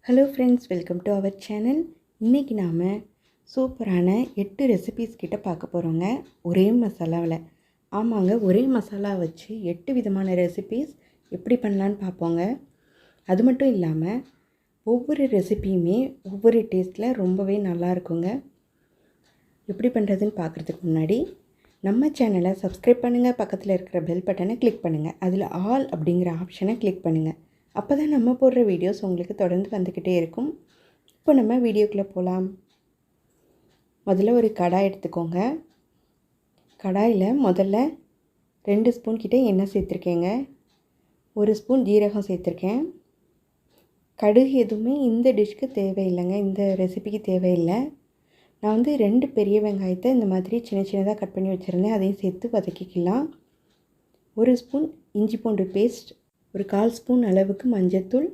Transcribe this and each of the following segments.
Hello friends, welcome to our channel. இன்றைக்கி நாம் சூப்பரான 8 ரெசிபீஸ் கிட்ட பார்க்க போகிறோங்க. ஒரே மசாலாவில். ஆமாங்க, ஒரே மசாலா வச்சு 8 விதமான ரெசிபீஸ் எப்படி பண்ணலான்னு பார்ப்போங்க. அது மட்டும் இல்லாமல் ஒவ்வொரு ரெசிபியுமே ஒவ்வொரு டேஸ்ட்டில் ரொம்பவே நல்லா இருக்குங்க. எப்படி பண்ணுறதுன்னு பார்க்குறதுக்கு முன்னாடி நம்ம சேனலை சப்ஸ்கிரைப் பண்ணுங்கள், பக்கத்தில் இருக்கிற பெல் பட்டனை கிளிக் பண்ணுங்கள், அதில் ஆல் அப்படிங்கிற ஆப்ஷனை கிளிக் பண்ணுங்கள். அப்போ தான் நம்ம போடுற வீடியோஸ் உங்களுக்கு தொடர்ந்து வந்துக்கிட்டே இருக்கும். இப்போ நம்ம வீடியோக்குள்ளே போகலாம். முதல்ல ஒரு கடாய் எடுத்துக்கோங்க. கடாயில் முதல்ல 2 ஸ்பூன் கிட்ட எண்ணெய் சேர்த்துருக்கேங்க. 1 ஸ்பூன் ஜீரகம் சேர்த்துருக்கேன். கடுகு எதுவுமே இந்த டிஷ்க்கு தேவையில்லைங்க, இந்த ரெசிபிக்கு தேவையில்லை. நான் வந்து 2 பெரிய வெங்காயத்தை இந்த மாதிரி சின்ன சின்னதாக கட் பண்ணி வச்சுருந்தேன், அதையும் சேர்த்து வதக்கிக்கலாம். 1 ஸ்பூன் இஞ்சி பூண்டு பேஸ்ட், ஒரு 1/4 ஸ்பூன் அளவுக்கு மஞ்சள்தூள்,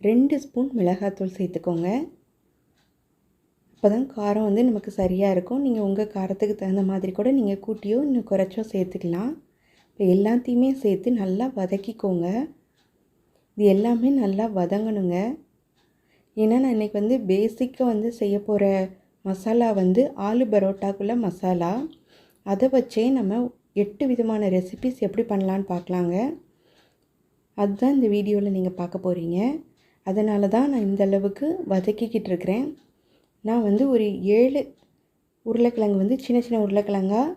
2 ஸ்பூன் மிளகாத்தூள் சேர்த்துக்கோங்க. அப்போ தான் காரம் வந்து நமக்கு சரியாக இருக்கும். நீங்கள் உங்கள் காரத்துக்கு தகுந்த மாதிரி கூட நீங்கள் கூட்டியோ இன்னும் குறைச்சோ சேர்த்துக்கலாம். இப்போ எல்லாத்தையுமே சேர்த்து நல்லா வதக்கிக்கோங்க. இது எல்லாமே நல்லா வதங்கணுங்க. ஏன்னா நான் இன்றைக்கி வந்து பேசிக்காக வந்து செய்ய போகிற மசாலா வந்து ஆலு பரோட்டாக்குள்ளே மசாலா. அதை வச்சே நம்ம 8 விதமான ரெசிபிஸ் எப்படி பண்ணலான்னு பார்க்கலாங்க. அதுதான் இந்த வீடியோவில் நீங்கள் பார்க்க போகிறீங்க. அதனால தான் நான் இந்த அளவுக்கு வதக்கிக்கிட்டு இருக்கிறேன். நான் வந்து ஒரு 7 உருளைக்கிழங்கு வந்து சின்ன சின்ன உருளைக்கிழங்காக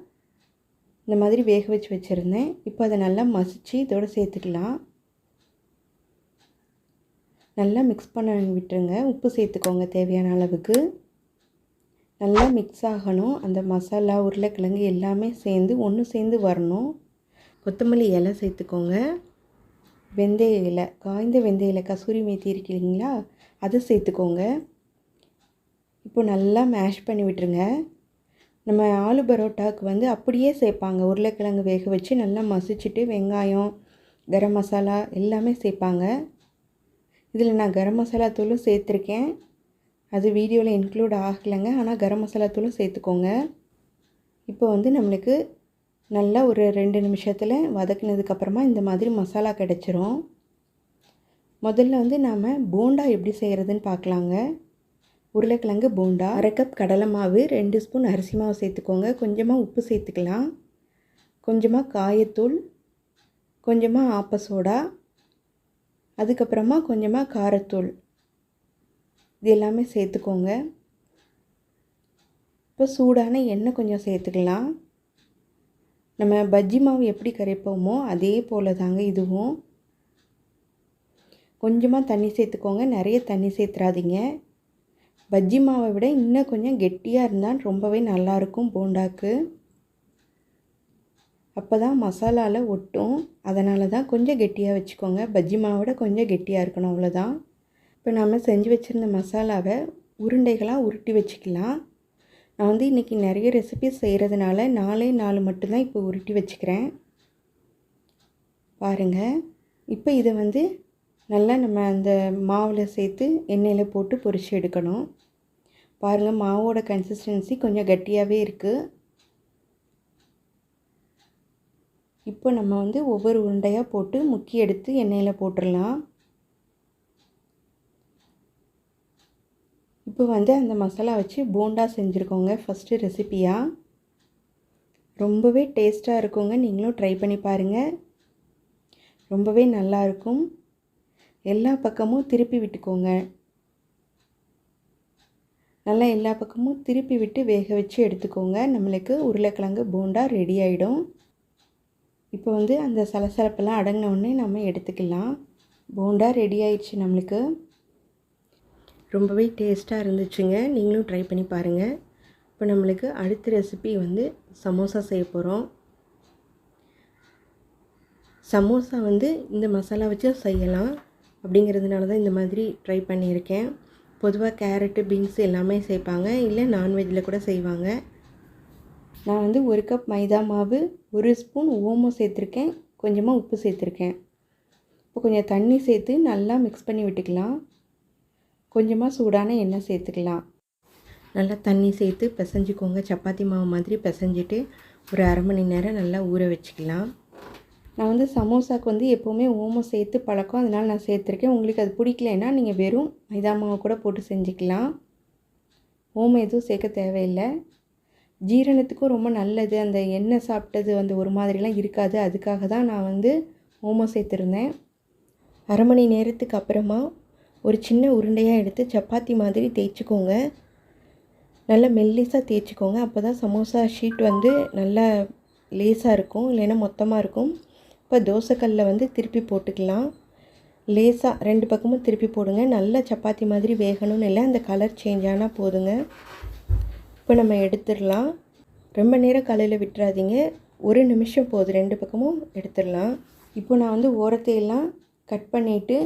இந்த மாதிரி வேக வச்சு வச்சுருந்தேன். இப்போ அதை நல்லா மசித்து இதோடு சேர்த்துக்கலாம். நல்லா மிக்ஸ் பண்ண விட்டுருங்க. உப்பு சேர்த்துக்கோங்க தேவையான அளவுக்கு. நல்லா மிக்ஸ் ஆகணும். அந்த மசாலா உருளைக்கிழங்கு எல்லாமே சேர்ந்து ஒன்று சேர்ந்து வரணும். கொத்தமல்லி இலை சேர்த்துக்கோங்க. வெந்தய இலை, காய்ந்த வெந்தய இலை, கசூரி மேத்தி இருக்கு இல்லைங்களா, அதை சேர்த்துக்கோங்க. இப்போ நல்லா மேஷ் பண்ணி விட்டுருங்க. நம்ம ஆலு பரோட்டாவுக்கு வந்து அப்படியே சேர்ப்பாங்க. உருளைக்கிழங்கு வேக வச்சு நல்லா மசிச்சுட்டு வெங்காயம், கரம் மசாலா எல்லாமே சேர்ப்பாங்க. இதில் நான் கரம் மசாலா தூளும் சேர்த்துருக்கேன். அது வீடியோவில் இன்க்ளூட் ஆகலைங்க, ஆனால் கரம் மசாலா தூளும் சேர்த்துக்கோங்க. இப்போ வந்து நம்மளுக்கு நல்லா ஒரு 2 நிமிஷத்தில் வதக்கினதுக்கப்புறமா இந்த மாதிரி மசாலா கிடச்சிரும். முதல்ல வந்து நாம் போண்டா எப்படி செய்கிறதுன்னு பார்க்கலாங்க. உருளைக்கிழங்கு போண்டா, 1/2 கப் கடலை மாவு, 2 ஸ்பூன் அரிசி மாவு சேர்த்துக்கோங்க. கொஞ்சமாக உப்பு சேர்த்துக்கலாம். கொஞ்சமாக காயத்தூள், கொஞ்சமாக ஆப்ப சோடா, அதுக்கப்புறமா கொஞ்சமாக காரத்தூள், இது எல்லாமே சேர்த்துக்கோங்க. இப்போ சூடான எண்ணெய் கொஞ்சம் சேர்த்துக்கலாம். நம்ம பஜ்ஜி மாவு எப்படி கரைப்போமோ அதே போல் தாங்க இதுவும். கொஞ்சமாக தண்ணி சேர்த்துக்கோங்க, நிறைய தண்ணி சேர்த்துறாதீங்க. பஜ்ஜி மாவை விட இன்னும் கொஞ்சம் கெட்டியாக இருந்தால் ரொம்பவே நல்லாயிருக்கும் போண்டாக்கு. அப்போ தான் மசாலாவில் ஒட்டும். அதனால தான் கொஞ்சம் கெட்டியாக வச்சுக்கோங்க. பஜ்ஜி மாவை விட கொஞ்சம் கெட்டியாக இருக்கணும், அவ்வளோதான். இப்போ நம்ம செஞ்சு வச்சுருந்த மசாலாவை உருண்டைகளாக உருட்டி வச்சுக்கலாம். நான் வந்து இன்றைக்கி நிறைய ரெசிபிஸ் செய்கிறதுனால 4 மட்டும்தான் இப்போ உருட்டி வச்சுக்கிறேன். பாருங்கள், இப்போ இதை வந்து நல்லா நம்ம அந்த மாவில் சேர்த்து எண்ணெயில் போட்டு பொரித்து எடுக்கணும். பாருங்கள், மாவோட கன்சிஸ்டன்சி கொஞ்சம் கட்டியாகவே இருக்குது. இப்போ நம்ம வந்து ஒவ்வொரு உருண்டையாக போட்டு முக்கி எடுத்து எண்ணெயில் போட்டுடலாம். இப்போ வந்து அந்த மசாலா வச்சு போண்டா செஞ்சுருக்கோங்க ஃபஸ்ட்டு ரெசிபியாக. ரொம்பவே டேஸ்ட்டாக இருக்குங்க. நீங்களும் ட்ரை பண்ணி பாருங்கள். ரொம்பவே நல்லாயிருக்கும். எல்லா பக்கமும் திருப்பி விட்டுக்கோங்க. நல்லா எல்லா பக்கமும் திருப்பி விட்டு வேக வச்சு எடுத்துக்கோங்க. நம்மளுக்கு உருளைக்கிழங்கு போண்டா ரெடி ஆகிடும். இப்போ வந்து அந்த சலசலப்பெல்லாம் அடங்கின உடனே நம்ம எடுத்துக்கலாம். போண்டா ரெடி ஆயிடுச்சு நம்மளுக்கு. ரொம்பவே டேஸ்ட்டாக இருந்துச்சுங்க. நீங்களும் ட்ரை பண்ணி பாருங்கள். இப்போ நம்மளுக்கு அடுத்த ரெசிபி வந்து சமோசா செய்ய போகிறோம். சமோசா வந்து இந்த மசாலா வச்சு செய்யலாம் அப்படிங்கிறதுனால தான் இந்த மாதிரி ட்ரை பண்ணியிருக்கேன். பொதுவாக கேரட்டு, பீன்ஸ் எல்லாமே சேர்ப்பாங்க, இல்லை நான்வெஜ்ஜில் கூட செய்வாங்க. நான் வந்து 1 கப் மைதா மாவு, 1 ஸ்பூன் ஓமம் சேர்த்துருக்கேன், கொஞ்சமாக உப்பு சேர்த்துருக்கேன். இப்போ கொஞ்சம் தண்ணி சேர்த்து நல்லா மிக்ஸ் பண்ணி விட்டுக்கலாம். கொஞ்சமாக சூடான எண்ணெய் சேர்த்துக்கலாம். நல்லா தண்ணி சேர்த்து பிசைஞ்சிக்கோங்க. சப்பாத்தி மாவு மாதிரி பிசைஞ்சிட்டு ஒரு 1/2 மணி நேரம் நல்லா ஊற வச்சுக்கலாம். நான் வந்து சமோசாவுக்கு வந்து எப்போவுமே ஓமம் சேர்த்து பழக்கம், அதனால் நான் சேர்த்துருக்கேன். உங்களுக்கு அது பிடிக்கலைன்னா நீங்கள் வெறும் மைதா மாவு கூட போட்டு செஞ்சுக்கலாம். ஓமம் எதுவும் சேர்க்க தேவையில்லை. ஜீரணத்துக்கும் ரொம்ப நல்லது. அந்த எண்ணெய் சாப்பிட்டது வந்து ஒரு மாதிரிலாம் இருக்காது. அதுக்காக தான் நான் வந்து ஓமம் சேர்த்துருந்தேன். அரை மணி நேரத்துக்கு அப்புறமா ஒரு சின்ன உருண்டையாக எடுத்து சப்பாத்தி மாதிரி தேய்ச்சிக்கோங்க. நல்லா மெல்லிசாக தேய்ச்சிக்கோங்க. அப்போ தான் சமோசா ஷீட் வந்து நல்லா லேசாக இருக்கும், இல்லைன்னா மொத்தமாக இருக்கும். இப்போ தோசைக்கல்லில் வந்து திருப்பி போட்டுக்கலாம். லேசாக 2 பக்கமும் திருப்பி போடுங்க. நல்லா சப்பாத்தி மாதிரி வேகணும்னு இல்லை, அந்த கலர் சேஞ்ச் ஆனால் போதுங்க. இப்போ நம்ம எடுத்துடலாம். ரொம்ப நேரம் கல்லில் விட்டுறாதீங்க, 1 நிமிஷம் போதும், 2 பக்கமும் எடுத்துடலாம். இப்போ நான் வந்து ஓரத்தையெல்லாம் கட் பண்ணிவிட்டு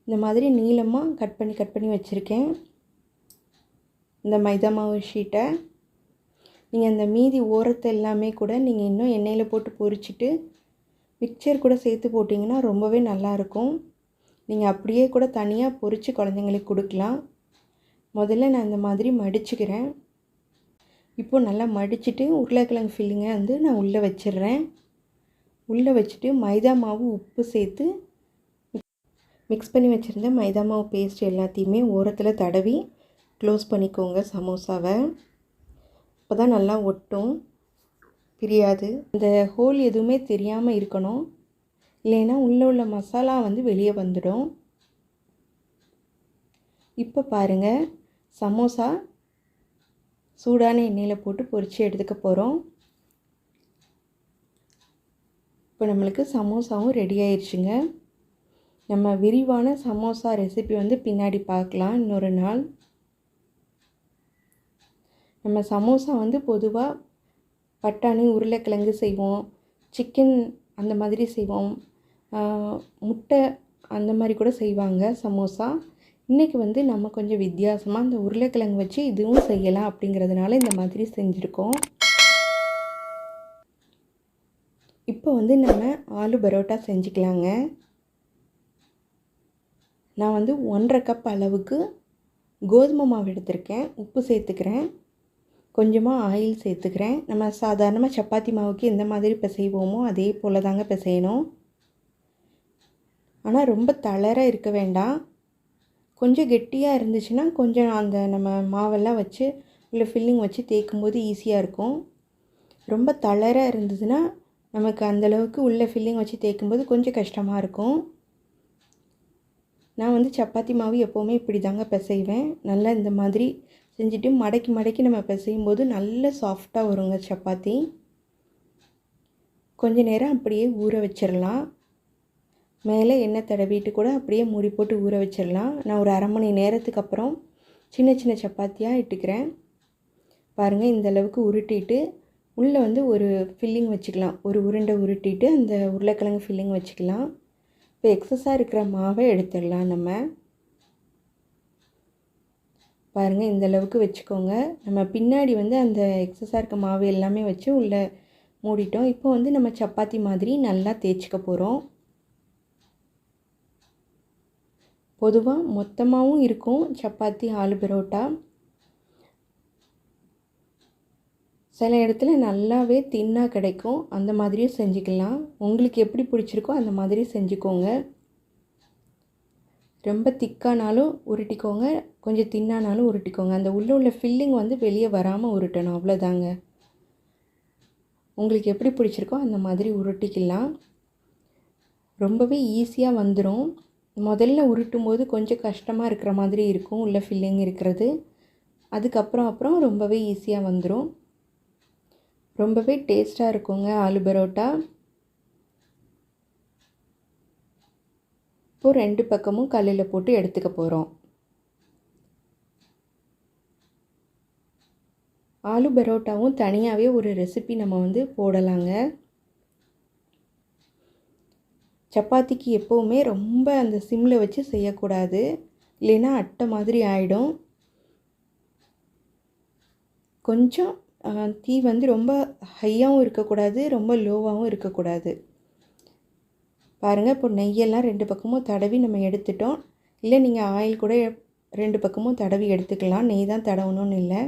இந்த மாதிரி நீளமாக கட் பண்ணி வச்சுருக்கேன். இந்த மைதா மாவு ஷீட்டை நீங்கள் அந்த மீதி ஓரத்தை எல்லாமே கூட நீங்கள் இன்னும் எண்ணெயில் போட்டு பொரிச்சிட்டு மிக்சர் கூட சேர்த்து போட்டிங்கன்னா ரொம்பவே நல்லாயிருக்கும். நீங்கள் அப்படியே கூட தனியாக பொரித்து குழந்தைங்களுக்கு கொடுக்கலாம். முதல்ல நான் இந்த மாதிரி மடிச்சுக்கிறேன். இப்போது நல்லா மடிச்சுட்டு உருளைக்கிழங்கு ஃபில்லிங்கை வந்து நான் உள்ளே வச்சிடுறேன். உள்ளே வச்சுட்டு மைதா மாவு உப்பு சேர்த்து மிக்ஸ் பண்ணி வச்சுருந்த மைதா மாவு பேஸ்ட் எல்லாத்தையுமே ஓரத்தில் தடவி க்ளோஸ் பண்ணிக்கோங்க சமோசாவை. அப்போ தான் நல்லா ஒட்டும், பிரியாது. இந்த ஹோல் எதுவுமே தெரியாமல் இருக்கணும், இல்லைன்னா உள்ளே உள்ள மசாலா வந்து வெளியே வந்துடும். இப்போ பாருங்கள், சமோசா சூடான எண்ணெயில் போட்டு பொரித்து எடுத்துக்க போகிறோம். இப்போ நம்மளுக்கு சமோசாவும் ரெடி ஆயிடுச்சுங்க. நம்ம விரிவான சமோசா ரெசிபி வந்து பின்னாடி பார்க்கலாம் இன்னொரு நாள். நம்ம சமோசா வந்து பொதுவாக பட்டாணி உருளைக்கிழங்கு செய்வோம், சிக்கன் அந்த மாதிரி செய்வோம், முட்டை அந்த மாதிரி கூட செய்வாங்க சமோசா. இன்றைக்கி வந்து நம்ம கொஞ்சம் வித்தியாசமாக இந்த உருளைக்கிழங்கு வச்சு இதுவும் செய்யலாம் அப்படிங்கிறதுனால இந்த மாதிரி செஞ்சுருக்கோம். இப்போ வந்து நம்ம ஆலு பரோட்டா செஞ்சுக்கலாங்க. நான் வந்து 1½ கப் அளவுக்கு கோதுமை மாவு எடுத்திருக்கேன். உப்பு சேர்த்துக்கிறேன், கொஞ்சமாக ஆயில் சேர்த்துக்கிறேன். நம்ம சாதாரணமாக சப்பாத்தி மாவுக்கு எந்த மாதிரி பிசைவோமோ அதே போல் தாங்க பிசையணும். ஆனால் ரொம்ப தளர இருக்க வேண்டாம். கொஞ்சம் கெட்டியாக இருந்துச்சுன்னா கொஞ்சம் அந்த நம்ம மாவெல்லாம் வச்சு உள்ள ஃபில்லிங் வச்சு தேய்க்கும்போது ஈஸியாக இருக்கும். ரொம்ப தளர இருந்ததுன்னா நமக்கு அந்தளவுக்கு உள்ள ஃபில்லிங் வச்சு தேய்க்கும்போது கொஞ்சம் கஷ்டமாக இருக்கும். நான் வந்து சப்பாத்தி மாவு எப்போவுமே இப்படி தாங்க பிசைவேன். நல்லா இந்த மாதிரி செஞ்சுட்டு மடக்கி நம்ம பிசையும் போது நல்ல சாஃப்டாக வருங்க சப்பாத்தி. கொஞ்ச நேரம் அப்படியே ஊற வச்சிடலாம். மேலே எண்ணெய் தடவிட்டு கூட அப்படியே மூடி போட்டு ஊற வச்சிடலாம். நான் ஒரு அரை மணி நேரத்துக்கு அப்புறம் சின்ன சப்பாத்தியாக இட்டுக்கிறேன். பாருங்கள், இந்த அளவுக்கு உருட்டிட்டு உள்ளே வந்து ஒரு ஃபில்லிங் வச்சுக்கலாம். ஒரு உருண்டை உருட்டிட்டு அந்த உருளைக்கிழங்கு ஃபில்லிங் வச்சுக்கலாம். இப்போ எக்ஸஸாக இருக்கிற மாவை எடுத்துடலாம். நம்ம பாருங்கள், இந்த அளவுக்கு வச்சுக்கோங்க. நம்ம பின்னாடி வந்து அந்த எக்ஸஸாக இருக்க மாவு எல்லாமே வச்சு உள்ளே மூடிட்டோம். இப்போ வந்து நம்ம சப்பாத்தி மாதிரி நல்லா தேய்ச்சிக்க போகிறோம். பொதுவாக மொத்தமாகவும் இருக்கும் சப்பாத்தி ஆலு பரோட்டா. சில இடத்துல நல்லாவே தின்னாக கிடைக்கும், அந்த மாதிரியும் செஞ்சுக்கலாம். உங்களுக்கு எப்படி பிடிச்சிருக்கோ அந்த மாதிரி செஞ்சுக்கோங்க. ரொம்ப திக்கானாலும் உருட்டிக்கோங்க, கொஞ்சம் தின்னானாலும் உருட்டிக்கோங்க. அந்த உள்ள ஃபில்லிங் வந்து வெளியே வராமல் உருட்டணும், அவ்வளோதாங்க. உங்களுக்கு எப்படி பிடிச்சிருக்கோ அந்த மாதிரி உருட்டிக்கலாம். ரொம்பவே ஈஸியாக வந்துடும். முதல்ல உருட்டும் போது கொஞ்சம் கஷ்டமாக இருக்கிற மாதிரி இருக்கும் உள்ள ஃபில்லிங் இருக்கிறது. அதுக்கப்புறம் ரொம்பவே ஈஸியாக வந்துடும். ரொம்பவே டேஸ்ட்டாக இருக்குங்க ஆலு பரோட்டா. இப்போது 2 பக்கமும் கல்லில் போட்டு எடுத்துக்க போகிறோம். ஆலு பரோட்டாவும் தனியாகவே ஒரு ரெசிபி நம்ம வந்து போடலாங்க. சப்பாத்திக்கு எப்போவுமே ரொம்ப அந்த சிம்மில் வச்சு செய்யக்கூடாது, இல்லைன்னா அட்டை மாதிரி ஆகிடும். கொஞ்சம் தீ வந்து ரொம்ப ஹையாகவும் இருக்கக்கூடாது, ரொம்ப லோவாகவும் இருக்கக்கூடாது. பாருங்கள், இப்போ நெய்யெல்லாம் 2 பக்கமும் தடவி நம்ம எடுத்துட்டோம். இல்லை நீங்கள் ஆயில் கூட 2 பக்கமும் தடவி எடுத்துக்கலாம், நெய் தான் தடவணும்னு இல்லை.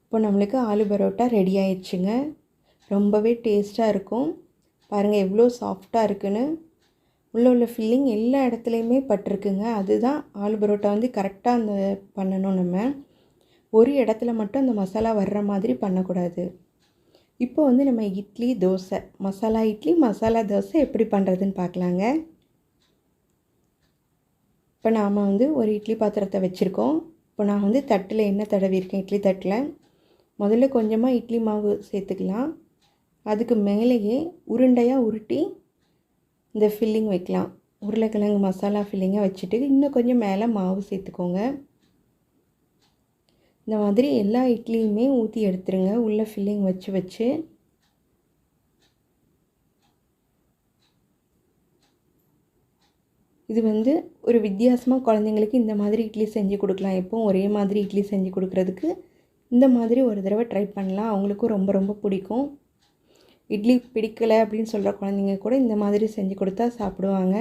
இப்போ நம்மளுக்கு ஆலு பரோட்டா ரெடி ஆயிடுச்சுங்க. ரொம்பவே டேஸ்ட்டாக இருக்கும். பாருங்கள் எவ்வளோ சாஃப்டாக இருக்குன்னு. உள்ள ஃபில்லிங் எல்லா இடத்துலையுமே பட்டிருக்குங்க. அதுதான் ஆலு பரோட்டா வந்து கரெக்டாக அந்த பண்ணணும். நம்ம ஒரு இடத்துல மட்டும் அந்த மசாலா வர்ற மாதிரி பண்ணக்கூடாது. இப்போ வந்து நம்ம இட்லி தோசை, மசாலா இட்லி மசாலா தோசை எப்படி பண்ணுறதுன்னு பார்க்கலாங்க. இப்போ நாம் வந்து ஒரு இட்லி பாத்திரத்தை வச்சுருக்கோம். இப்போ நான் வந்து தட்டில் எண்ணெய் தடவிருக்கேன். இட்லி தட்டில் முதல்ல கொஞ்சமாக இட்லி மாவு சேர்த்துக்கலாம். அதுக்கு மேலேயே உருண்டையாக உருட்டி இந்த ஃபில்லிங் வைக்கலாம். உருளைக்கிழங்கு மசாலா ஃபில்லிங்கை வச்சுட்டு இன்னும் கொஞ்சம் மேலே மாவு சேர்த்துக்கோங்க. இந்த மாதிரி எல்லா இட்லியுமே ஊற்றி எடுத்துருங்க. உள்ளே ஃபில்லிங் வச்சு இது வந்து ஒரு வித்தியாசமாக குழந்தைங்களுக்கு இந்த மாதிரி இட்லி செஞ்சு கொடுக்கலாம். எப்போவும் ஒரே மாதிரி இட்லி செஞ்சு கொடுக்குறதுக்கு இந்த மாதிரி ஒரு தடவை ட்ரை பண்ணலாம். அவங்களுக்கும் ரொம்ப ரொம்ப பிடிக்கும். இட்லி பிடிக்கலை அப்படின்னு சொல்கிற குழந்தைங்க கூட இந்த மாதிரி செஞ்சு கொடுத்தா சாப்பிடுவாங்க.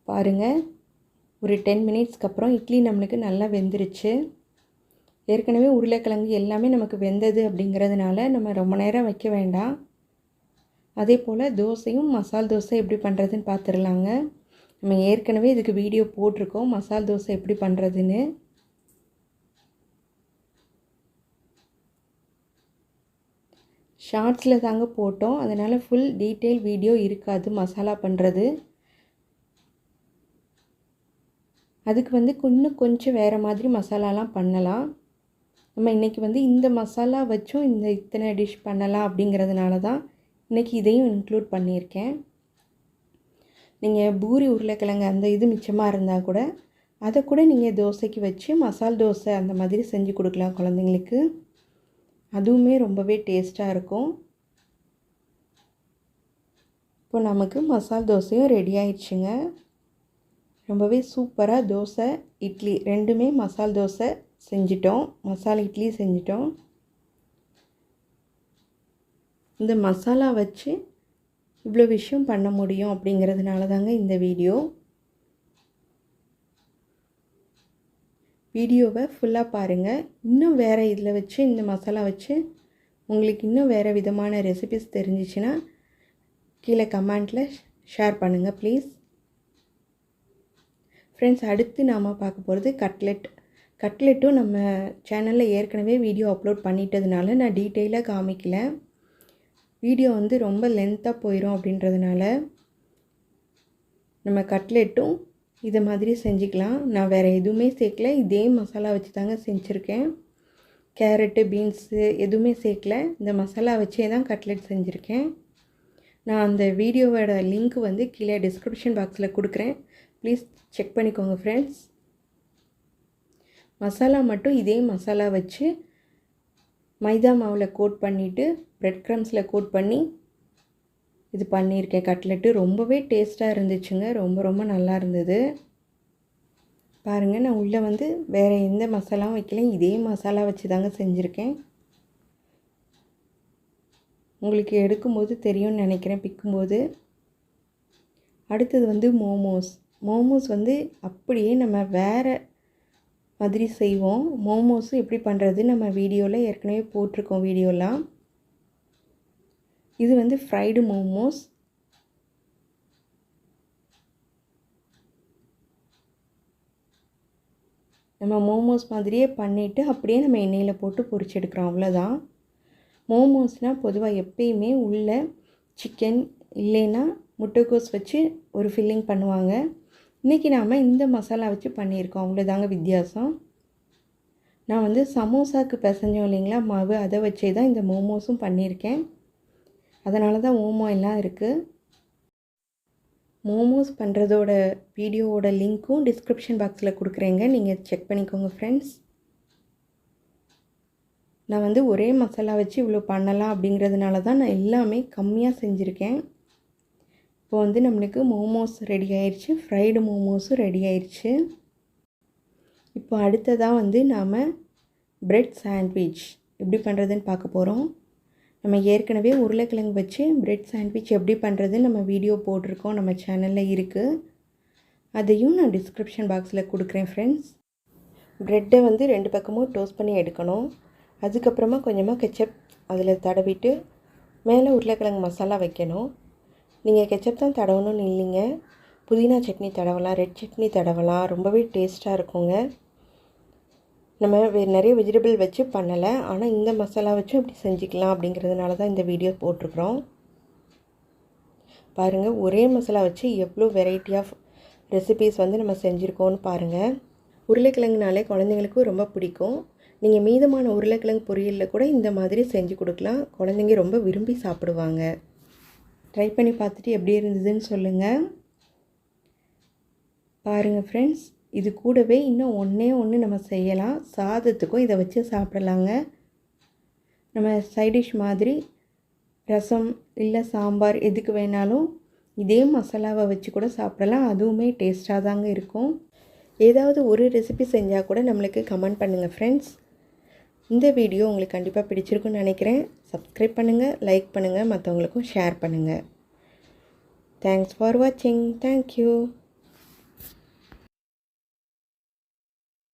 பாருங்கள், ஒரு 10 மினிட்ஸ்க்கு அப்புறம் இட்லி நம்மளுக்கு நல்லா வெந்துருச்சு. ஏற்கனவே உருளைக்கிழங்கு எல்லாமே நமக்கு வெந்தது அப்படிங்கிறதுனால நம்ம ரொம்ப நேரம் வைக்க வேண்டாம். அதே போல் தோசையும் மசால் தோசை எப்படி பண்ணுறதுன்னு பார்த்துடலாங்க. நம்ம ஏற்கனவே இதுக்கு வீடியோ போட்டிருக்கோம், மசால் தோசை எப்படி பண்ணுறதுன்னு. ஷார்ட்ஸில் தாங்க போட்டோம், அதனால் ஃபுல் டீட்டெயில் வீடியோ இருக்காது மசாலா பண்ணுறது. அதுக்கு வந்து இன்னும் கொஞ்சம் வேறு மாதிரி மசாலாலாம் பண்ணலாம். நம்ம இன்றைக்கி வந்து இந்த மசாலா வச்சும் இத்தனை டிஷ் பண்ணலாம் அப்படிங்கிறதுனால தான் இன்றைக்கி இதையும் இன்க்ளூட் பண்ணியிருக்கேன். நீங்கள் பூரி உருளைக்கிழங்கு அந்த இது மிச்சமாக இருந்தால் கூட அதை கூட நீங்கள் தோசைக்கு வச்சு மசால் தோசை அந்த மாதிரி செஞ்சு கொடுக்கலாம் குழந்தைங்களுக்கு. அதுவுமே ரொம்பவே டேஸ்ட்டாக இருக்கும். இப்போ நமக்கு மசால் தோசையும் ரெடி ஆயிடுச்சுங்க. ரொம்பவே சூப்பராக தோசை இட்லி ரெண்டுமே மசால் தோசை செஞ்சிட்டோம், மசாலா இட்லி செஞ்சிட்டோம். இந்த மசாலா வச்சு இவ்வளோ விஷயம் பண்ண முடியும் அப்படிங்கிறதுனால தாங்க இந்த வீடியோவை ஃபுல்லாக பாருங்கள். இன்னும் வேறு இதில் வச்சு இந்த மசாலா வச்சு உங்களுக்கு இன்னும் வேறு விதமான ரெசிபிஸ் தெரிஞ்சிச்சுன்னா கீழே கமெண்ட்டில் ஷேர் பண்ணுங்கள் ப்ளீஸ். ஃப்ரெண்ட்ஸ், அடுத்து நாம் பார்க்க போகிறது கட்லெட்டும் நம்ம சேனலில் ஏற்கனவே வீடியோ அப்லோட் பண்ணிட்டதுனால நான் டீட்டெயிலாக காமிக்கல. வீடியோ வந்து ரொம்ப லென்த்தாக போயிடும் அப்படின்றதுனால நம்ம கட்லெட்டும் இதை மாதிரி செஞ்சுக்கலாம். நான் வேறு எதுவுமே சேர்க்கல, இதே மசாலா வச்சு தாங்க செஞ்சுருக்கேன். கேரட்டு பீன்ஸு எதுவுமே சேர்க்கல, இந்த மசாலா வச்சே தான் கட்லெட் செஞ்சுருக்கேன். நான் அந்த வீடியோவோட லிங்க் வந்து கீழே டிஸ்கிரிப்ஷன் பாக்ஸில் கொடுக்குறேன், ப்ளீஸ் செக் பண்ணிக்கோங்க ஃப்ரெண்ட்ஸ். மசாலா மட்டும் இதே மசாலா வச்சு மைதா மாவில் கோட் பண்ணிவிட்டு ப்ரெட் க்ரம்ஸில் கோட் பண்ணி இது பண்ணியிருக்கேன். கட்லெட்டு ரொம்பவே டேஸ்ட்டாக இருந்துச்சுங்க, ரொம்ப ரொம்ப நல்லா இருந்தது. பாருங்கள், நான் உள்ளே வந்து வேறு எந்த மசாலாவும் வைக்கல, இதே மசாலா வச்சு தாங்க செஞ்சுருக்கேன். உங்களுக்கு எடுக்கும்போது தெரியும்னு நினைக்கிறேன், பிக்கும்போது. அடுத்தது வந்து மோமோஸ் வந்து அப்படியே நம்ம வேறு மாதிரி செய்வோம். மோமோஸும் எப்படி பண்ணுறது நம்ம வீடியோவில் ஏற்கனவே போட்டிருக்கோம் வீடியோலாம். இது வந்து ஃப்ரைடு மோமோஸ். நம்ம மோமோஸ் மாதிரியே பண்ணிவிட்டு அப்படியே நம்ம எண்ணெயில் போட்டு பொரிச்சு எடுக்கிறோம், அவ்வளோதான். மோமோஸ்னால் பொதுவாக எப்பயுமே உள்ள சிக்கன் இல்லைன்னா முட்டைக்கோஸ் வச்சு ஒரு ஃபில்லிங் பண்ணுவாங்க. இன்றைக்கி நாம் இந்த மசாலா வச்சு பண்ணியிருக்கோம், அவ்வளோதாங்க வித்தியாசம். நான் வந்து சமோசாவுக்கு பிசைஞ்சோம் இல்லைங்களா மாவு, அதை வச்சே தான் இந்த மோமோஸும் பண்ணியிருக்கேன். அதனால தான் ஓமோ எல்லாம் இருக்குது. மோமோஸ் பண்ணுறதோட வீடியோவோட லிங்க்கும் டிஸ்கிரிப்ஷன் பாக்ஸில் கொடுக்குறேங்க, நீங்கள் செக் பண்ணிக்கோங்க ஃப்ரெண்ட்ஸ். நான் வந்து ஒரே மசாலா வச்சு இவ்வளோ பண்ணலாம் அப்படிங்கிறதுனால தான் நான் எல்லாமே கம்மியாக செஞ்சுருக்கேன். இப்போ வந்து நம்மளுக்கு மோமோஸ் ரெடி ஆயிடுச்சு, ஃப்ரைடு மோமோஸும் ரெடி ஆயிடுச்சு. இப்போ அடுத்ததாக வந்து நாம் ப்ரெட் சாண்ட்விச் எப்படி பண்ணுறதுன்னு பார்க்க போகிறோம். நம்ம ஏற்கனவே உருளைக்கிழங்கு வச்சு ப்ரெட் சாண்ட்விச் எப்படி பண்ணுறதுன்னு நம்ம வீடியோ போட்டிருக்கோம், நம்ம சேனலில் இருக்குது. அதையும் நான் டிஸ்கிரிப்ஷன் பாக்ஸில் கொடுக்குறேன் ஃப்ரெண்ட்ஸ். ப்ரெட்டை வந்து 2 பக்கமும் டோஸ்ட் பண்ணி எடுக்கணும். அதுக்கப்புறமா கொஞ்சமாக கெச்சப் அதில் தடவிட்டு மேலே உருளைக்கிழங்கு மசாலா வைக்கணும். நீங்கள் கெச்சப் தான் தடவணும்னு இல்லைங்க, புதினா சட்னி தடவலாம், ரெட் சட்னி தடவலாம், ரொம்பவே டேஸ்ட்டாக இருக்குங்க. நம்ம நிறைய வெஜிடபிள் வச்சு பண்ணலை, ஆனால் இந்த மசாலா வச்சும் இப்படி செஞ்சுக்கலாம் அப்படிங்கிறதுனால தான் இந்த வீடியோ போட்டிருக்கிறோம். பாருங்கள், ஒரே மசாலா வச்சு எவ்வளோ வெரைட்டி ஆஃப் ரெசிபீஸ் நம்ம செஞ்சுருக்கோன்னு பாருங்கள். உருளைக்கிழங்குனாலே குழந்தைங்களுக்கும் ரொம்ப பிடிக்கும். நீங்கள் மீதமான உருளைக்கிழங்கு பொரியலில் கூட இந்த மாதிரி செஞ்சு கொடுக்கலாம். குழந்தைங்க ரொம்ப விரும்பி சாப்பிடுவாங்க. ட்ரை பண்ணி பார்த்துட்டு எப்படி இருந்ததுன்னு சொல்லுங்கள். பாருங்கள் ஃப்ரெண்ட்ஸ், இது கூடவே இன்னும் ஒன்று நம்ம செய்யலாம். சாதத்துக்கும் இதை வச்சு சாப்பிடலாங்க. நம்ம சைடிஷ் மாதிரி ரசம் இல்லை சாம்பார் எதுக்கு வேணாலும் இதே மசாலாவை வச்சு கூட சாப்பிடலாம். அதுவுமே டேஸ்ட்டாக தாங்க இருக்கும். ஏதாவது ஒரு ரெசிபி செஞ்சால் கூட நம்மளுக்கு கமெண்ட் பண்ணுங்கள் ஃப்ரெண்ட்ஸ். இந்த வீடியோ உங்களுக்கு கண்டிப்பாக பிடிச்சிருக்குன்னு நினைக்கிறேன். சப்ஸ்கிரைப் பண்ணுங்கள், லைக் பண்ணுங்கள், மற்றவங்களுக்கும் ஷேர் பண்ணுங்கள். தேங்க்ஸ் ஃபார் வாட்சிங். தேங்க்யூ.